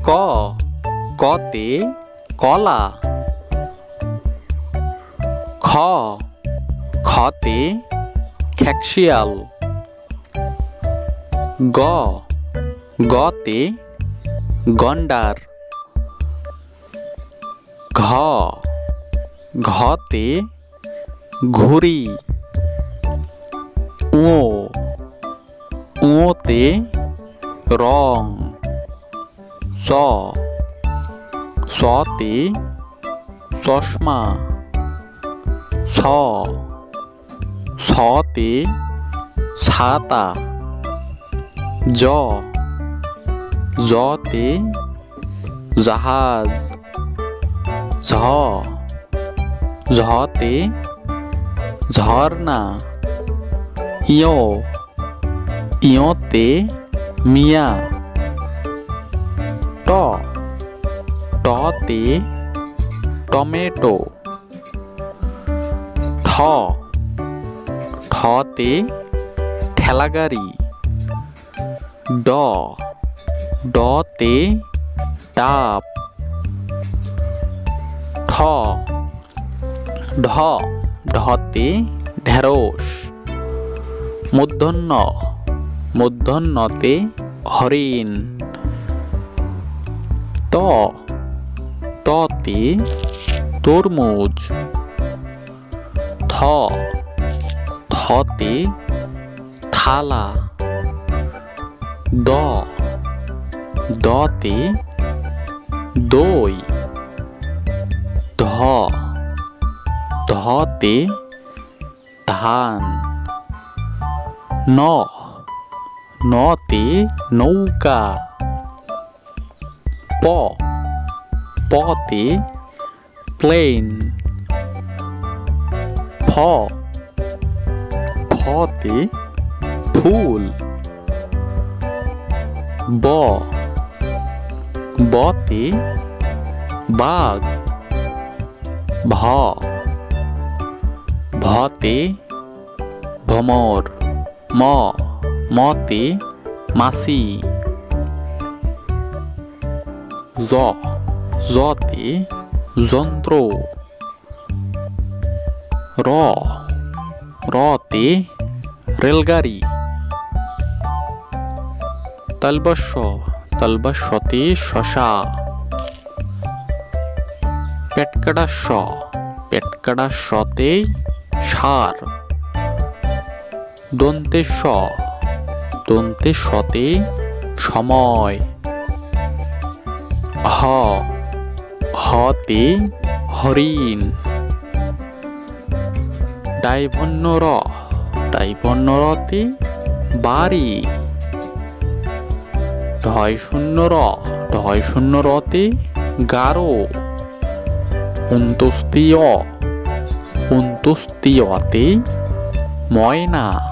ক কতে কলা। খ খতে খেকশিয়াল। গ গতে গন্ডার। ঘ ঘতে ঘুড়ি। ও ওতে রং। স সতে চশমা। ছ ছতে ছাতা। জ জতে জাহাজ। ঝ ঝতে ঝর্ণা। ইয় ইয়তে মিয়া। ট টতে টমেটো। ঠ ঠতে ঠেলাগাড়ি। ড ডতে ডাব। ঠ ঢ ঢতে ঢেঁড়স। মূর্ধন্য মূর্ধন্যতে হরিণ। ত ততে তরমুজ। থ থতে থালা। দ দতে দই। ধ ধতে ধান। ন নতে নৌকা। প পতে প্লেন। ফ ফতে ফুল। ব বতে বাঘ। ভ ভতে ভ্রমর। ম মতে মাছি। জ জতে যন্ত্র। র রতে রেলগাড়ি। তালবস্য তালবস্যতে শশা। পেটকাটাস্য পেটকাটাস্যতে ষাঁড়। দন্তেশ্ব দন্তেশ্বতে সময়। হ হতে হরিণ। ডাইভন্য র ডাইভন্য রতে বাড়ি। ঢয় শূন্য র ঢয় শূন্য রতে গারো। অন্ত্যেষ্টিয় অন্ত্যেষ্টিয়তে ময়না।